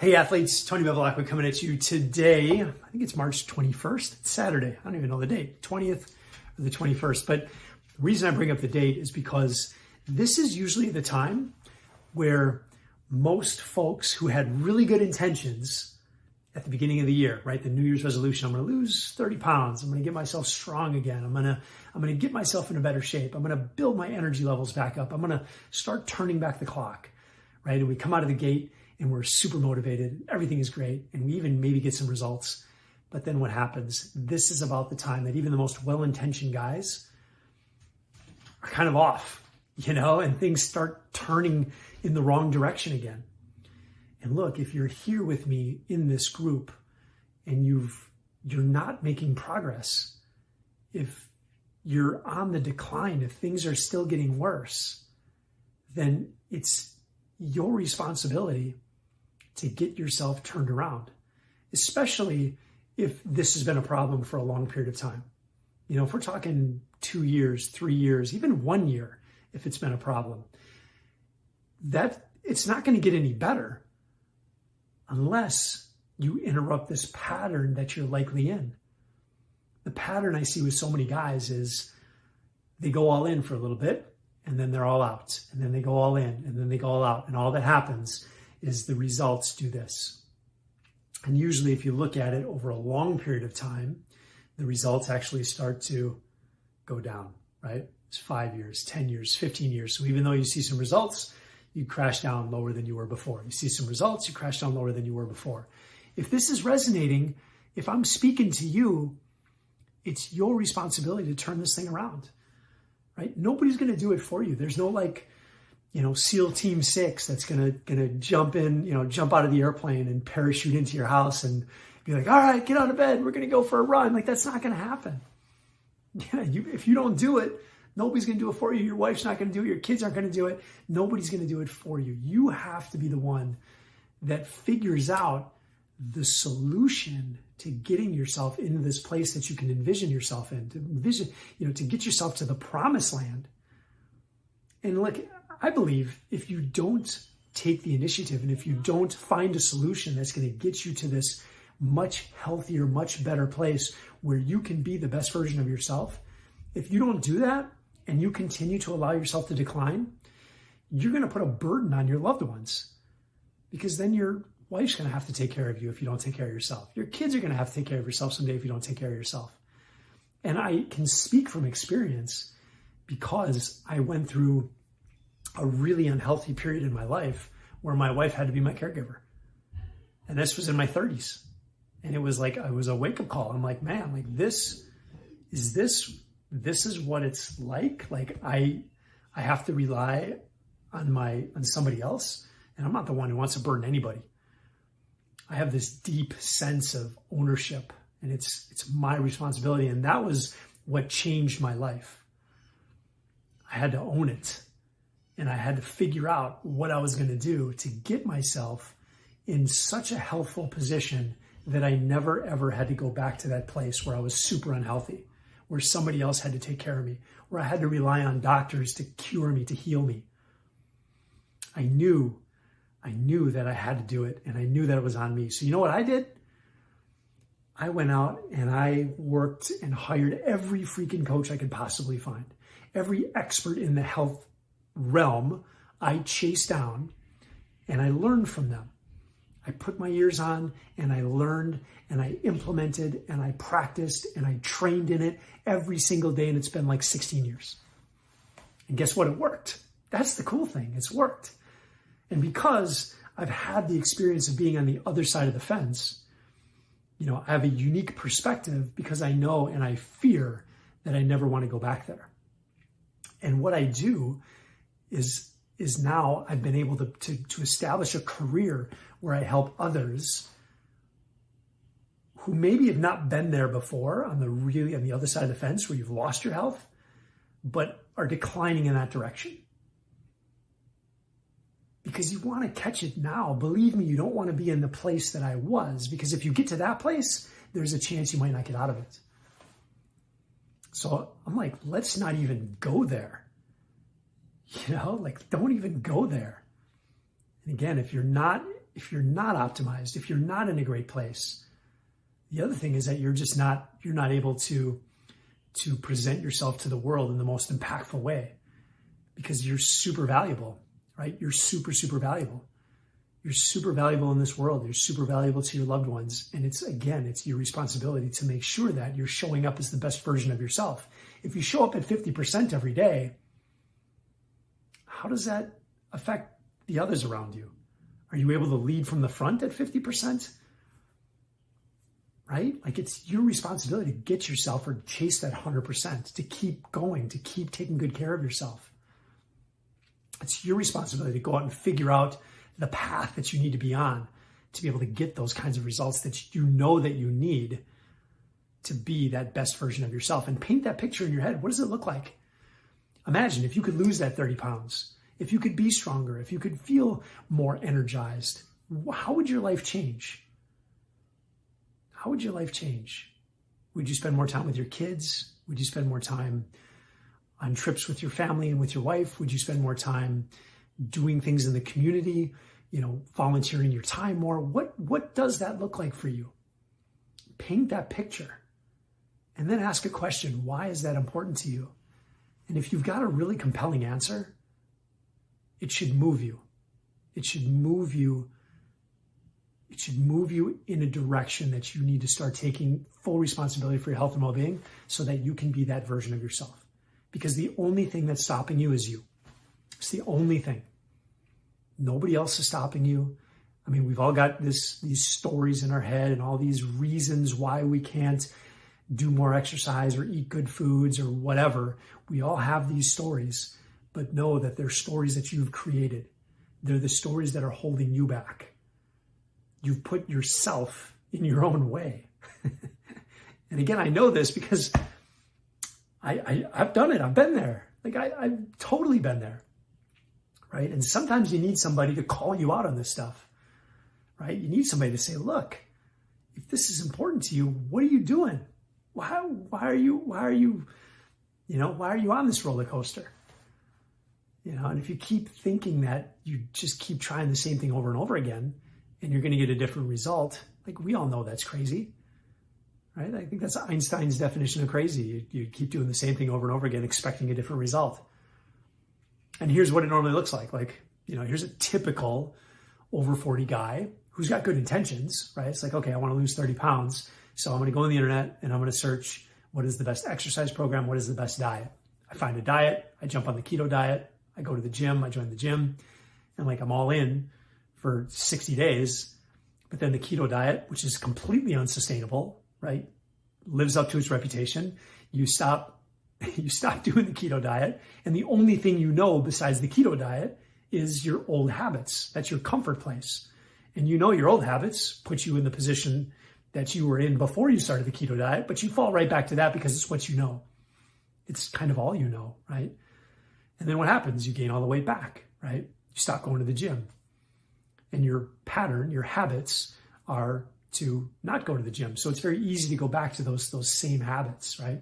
Hey athletes, Tony Bevilacqua coming at you today. I think it's March 21st. It's Saturday. I don't even know the date, 20th or the 21st. But the reason I bring up the date is because this is usually the time where most folks who had really good intentions at the beginning of the year, right? The New Year's resolution, I'm going to lose 30 pounds. I'm going to get myself strong again. I'm going to get myself in a better shape. I'm going to build my energy levels back up. I'm going to start turning back the clock, right? And we come out of the gate and we're super motivated, everything is great, and we even maybe get some results. But then what happens? This is about the time that even the most well-intentioned guys are kind of off, and things start turning in the wrong direction again. And look, if you're here with me in this group and you're not making progress, if you're on the decline, if things are still getting worse, then it's your responsibility to get yourself turned around, especially if this has been a problem for a long period of time. If we're talking 2 years, 3 years, even 1 year, if it's been a problem, that it's not going to get any better unless you interrupt this pattern that you're likely in. The pattern I see with so many guys is they go all in for a little bit and then they're all out, and then they go all in and then they go all out. And all that happens is the results do this. And usually if you look at it over a long period of time, the results actually start to go down, right? It's 5 years, 10 years, 15 years. So even though you see some results, you crash down lower than you were before. You see some results, you crash down lower than you were before. If this is resonating, if I'm speaking to you, it's your responsibility to turn this thing around, right? Nobody's going to do it for you. There's no SEAL Team 6 that's gonna jump in, jump out of the airplane and parachute into your house and be like, all right, get out of bed, we're gonna go for a run. That's not gonna happen. If you don't do it, nobody's gonna do it for you. Your wife's not gonna do it, your kids aren't gonna do it, nobody's gonna do it for you. You have to be the one that figures out the solution to getting yourself into this place that you can envision yourself in, to get yourself to the promised land. And look, I believe if you don't take the initiative and if you don't find a solution that's going to get you to this much healthier, much better place where you can be the best version of yourself, if you don't do that and you continue to allow yourself to decline, you're going to put a burden on your loved ones, because then your wife's going to have to take care of you if you don't take care of yourself. Your kids are going to have to take care of yourself someday if you don't take care of yourself. And I can speak from experience because I went through a really unhealthy period in my life where my wife had to be my caregiver. And this was in my 30s. And it was it was a wake-up call. I'm like, man, this is what it's like. I have to rely on somebody else, and I'm not the one who wants to burden anybody. I have this deep sense of ownership, and it's my responsibility. And that was what changed my life. I had to own it. And I had to figure out what I was going to do to get myself in such a healthful position that I never, ever had to go back to that place where I was super unhealthy, where somebody else had to take care of me, where I had to rely on doctors to cure me, to heal me. I knew that I had to do it, and I knew that it was on me. So you know what I did? I went out and I worked and hired every freaking coach I could possibly find, every expert in the health realm I chased down, and I learned from them. I put my ears on and I learned and I implemented and I practiced and I trained in it every single day, and it's been 16 years. And guess what? It worked. That's the cool thing. It's worked. And because I've had the experience of being on the other side of the fence, I have a unique perspective because I know and I fear that I never want to go back there. And what I do is now I've been able to establish a career where I help others who maybe have not been there before on the other side of the fence, where you've lost your health, but are declining in that direction. Because you want to catch it now. Believe me, you don't want to be in the place that I was, because if you get to that place, there's a chance you might not get out of it. So I'm like, let's not even go there. Don't even go there. And again, if if you're not optimized, if you're not in a great place, the other thing is that you're not able to present yourself to the world in the most impactful way, because you're super valuable, right? You're super, super valuable. You're super valuable in this world. You're super valuable to your loved ones. And it's your responsibility to make sure that you're showing up as the best version of yourself. If you show up at 50% every day, how does that affect the others around you? Are you able to lead from the front at 50%? Right? Like, it's your responsibility to get yourself or chase that 100%, to keep going, to keep taking good care of yourself. It's your responsibility to go out and figure out the path that you need to be on to be able to get those kinds of results that you know that you need to be that best version of yourself. And paint that picture in your head. What does it look like? Imagine if you could lose that 30 pounds, if you could be stronger, if you could feel more energized, how would your life change? How would your life change? Would you spend more time with your kids? Would you spend more time on trips with your family and with your wife? Would you spend more time doing things in the community, volunteering your time more? What does that look like for you? Paint that picture and then ask a question. Why is that important to you? And if you've got a really compelling answer, it should move you. It should move you. It should move you in a direction that you need to start taking full responsibility for your health and well-being so that you can be that version of yourself. Because the only thing that's stopping you is you. It's the only thing. Nobody else is stopping you. I mean, we've all got these stories in our head and all these reasons why we can't do more exercise or eat good foods or whatever. We all have these stories, but know that they're stories that you've created. They're the stories that are holding you back. You've put yourself in your own way. And again, I know this because I've done it. I've been there. Like I've totally been there. Right? And sometimes you need somebody to call you out on this stuff. Right? You need somebody to say, look, if this is important to you, what are you doing? Why are you on this roller coaster? And if you keep thinking that, you just keep trying the same thing over and over again, and you're going to get a different result. Like, we all know that's crazy, right? I think that's Einstein's definition of crazy. You keep doing the same thing over and over again, expecting a different result. And here's what it normally looks like. Like, here's a typical over 40 guy who's got good intentions, right? It's like, okay, I want to lose 30 pounds. So I'm going to go on the internet and I'm going to search what is the best exercise program? What is the best diet? I find a diet. I jump on the keto diet. I go to the gym. I join the gym, and I'm all in for 60 days. But then the keto diet, which is completely unsustainable, right? Lives up to its reputation. You stop doing the keto diet, and the only thing you know besides the keto diet is your old habits. That's your comfort place. And your old habits put you in the position that you were in before you started the keto diet, but you fall right back to that because it's what you know. It's kind of all you know, right? And then what happens? You gain all the weight back, right? You stop going to the gym. And your pattern, your habits are to not go to the gym. So it's very easy to go back to those same habits, right?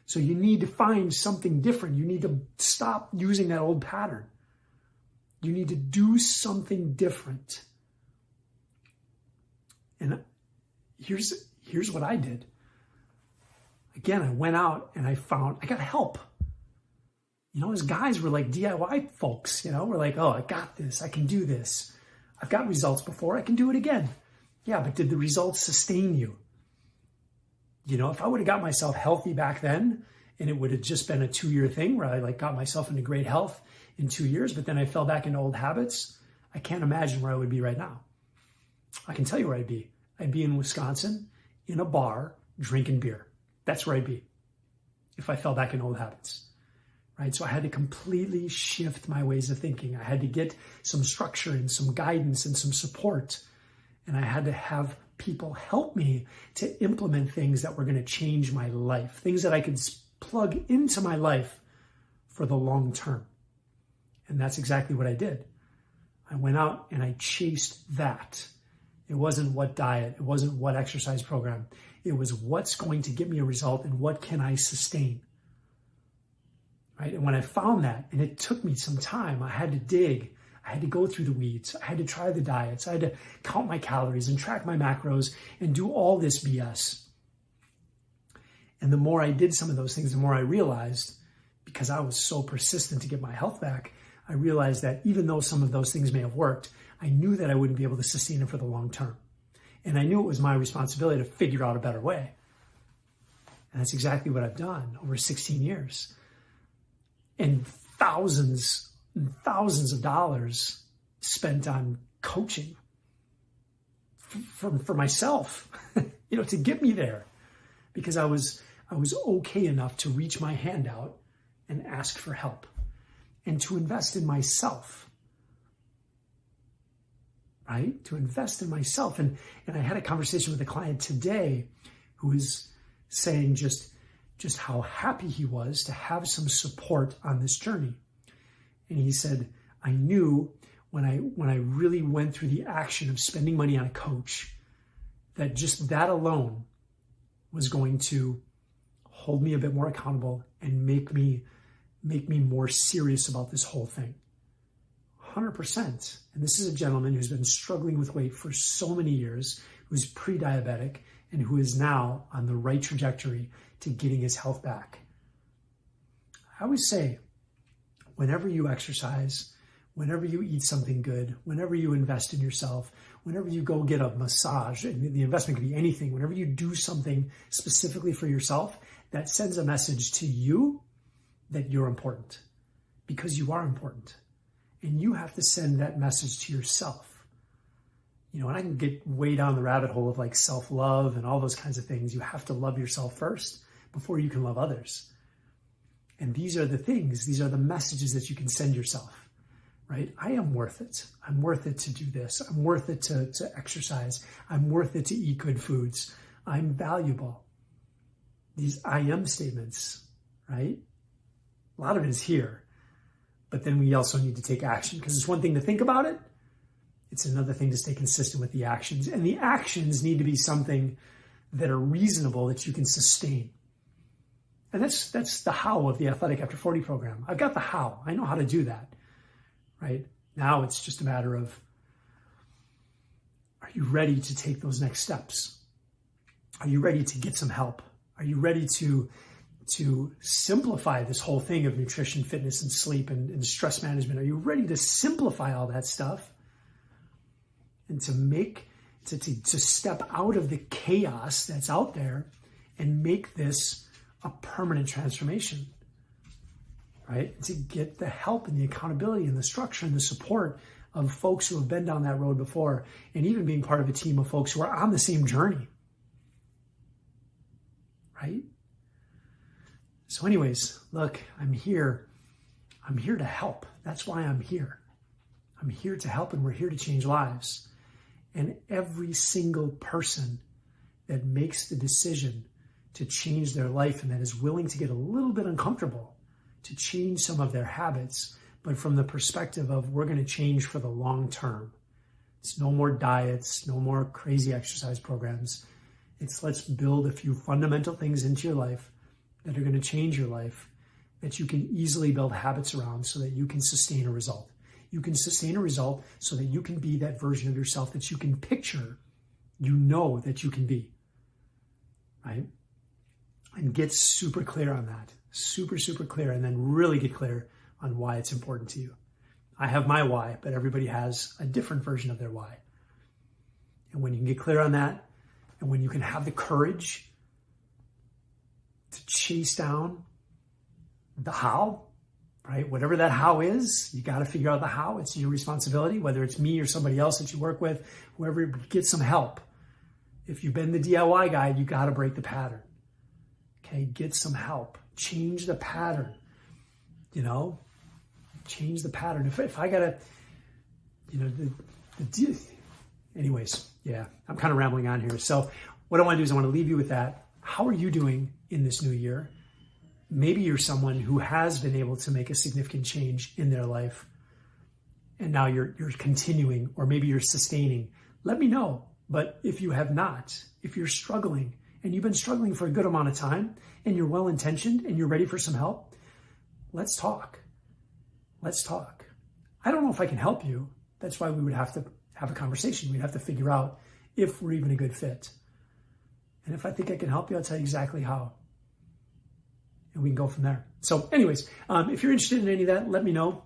So you need to find something different. You need to stop using that old pattern. You need to do something different. And here's what I did. Again, I went out and I got help. As guys, we're like DIY folks, we're like, oh, I got this. I can do this. I've got results before. I can do it again. Yeah, but did the results sustain you? If I would have got myself healthy back then, and it would have just been a 2-year thing where I got myself into great health in 2 years, but then I fell back into old habits, I can't imagine where I would be right now. I can tell you where I'd be. I'd be in Wisconsin in a bar drinking beer. That's where I'd be if I fell back in old habits. Right? So I had to completely shift my ways of thinking. I had to get some structure and some guidance and some support. And I had to have people help me to implement things that were going to change my life, things that I could plug into my life for the long term. And that's exactly what I did. I went out and I chased that. It wasn't what diet, it wasn't what exercise program. It was what's going to get me a result and what can I sustain. Right? And when I found that, and it took me some time, I had to dig, I I had to go through the weeds. I had to try the diets. I had to count my calories and track my macros and do all this BS. And the more I did some of those things, the more I realized, because I was so persistent to get my health back, I realized that even though some of those things may have worked, I knew that I wouldn't be able to sustain it for the long term. And I knew it was my responsibility to figure out a better way. And that's exactly what I've done over 16 years. And thousands and thousands of dollars spent on coaching for myself, to get me there, because I was okay enough to reach my hand out and ask for help and to invest in myself, right? To invest in myself. And I had a conversation with a client today who is saying just how happy he was to have some support on this journey. And he said, I knew when I really went through the action of spending money on a coach, that just that alone was going to hold me a bit more accountable and make me more serious about this whole thing. 100%. And this is a gentleman who's been struggling with weight for so many years, who's pre-diabetic, and who is now on the right trajectory to getting his health back. I always say, whenever you exercise, whenever you eat something good, whenever you invest in yourself, whenever you go get a massage, and the investment could be anything, whenever you do something specifically for yourself, that sends a message to you that you're important, because you are important. And you have to send that message to yourself. And I can get way down the rabbit hole of like self-love and all those kinds of things. You have to love yourself first before you can love others. And these are the things, these are the messages that you can send yourself, right? I am worth it. I'm worth it to do this. I'm worth it to exercise. I'm worth it to eat good foods. I'm valuable. These I am statements, right? A lot of it is here, but then we also need to take action, because it's one thing to think about it. It's another thing to stay consistent with the actions. And the actions need to be something that are reasonable, that you can sustain. And that's the how of the Athletic After 40 program. I've got the how. I know how to do that, right? Now it's just a matter of, are you ready to take those next steps? Are you ready to get some help? Are you ready to simplify this whole thing of nutrition, fitness, and sleep and stress management? Are you ready to simplify all that stuff and to step out of the chaos that's out there and make this a permanent transformation, right? To get the help and the accountability and the structure and the support of folks who have been down that road before, and even being part of a team of folks who are on the same journey, right? So anyways, look, I'm here to help. That's why I'm here. I'm here to help, and we're here to change lives. And every single person that makes the decision to change their life and that is willing to get a little bit uncomfortable, to change some of their habits, but from the perspective of, we're going to change for the long term. It's no more diets, no more crazy exercise programs. It's let's build a few fundamental things into your life that are going to change your life, that you can easily build habits around so that you can sustain a result. You can sustain a result so that you can be that version of yourself that you can picture, that you can be, right? And get super clear on that, super, super clear, and then really get clear on why it's important to you. I have my why, but everybody has a different version of their why. And when you can get clear on that, and when you can have the courage to chase down the how, right? Whatever that how is, you got to figure out the how. It's your responsibility, whether it's me or somebody else that you work with, whoever, get some help. If you've been the DIY guy, you got to break the pattern. Okay, get some help. Change the pattern. Change the pattern. If I gotta, anyways, yeah, I'm kind of rambling on here. So what I want to do is I want to leave you with that. How are you doing in this new year? Maybe you're someone who has been able to make a significant change in their life, and now you're continuing, or maybe you're sustaining. Let me know. But if you have not, if you're struggling, and you've been struggling for a good amount of time, and you're well-intentioned, and you're ready for some help, let's talk. Let's talk. I don't know if I can help you. That's why we would have to have a conversation. We'd have to figure out if we're even a good fit. And if I think I can help you, I'll tell you exactly how. And we can go from there. So anyways, if you're interested in any of that, let me know.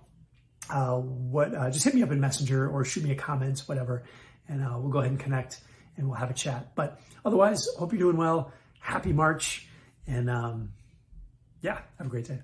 Just hit me up in Messenger or shoot me a comment, whatever, and we'll go ahead and connect and we'll have a chat. But otherwise, hope you're doing well. Happy March. And yeah, have a great day.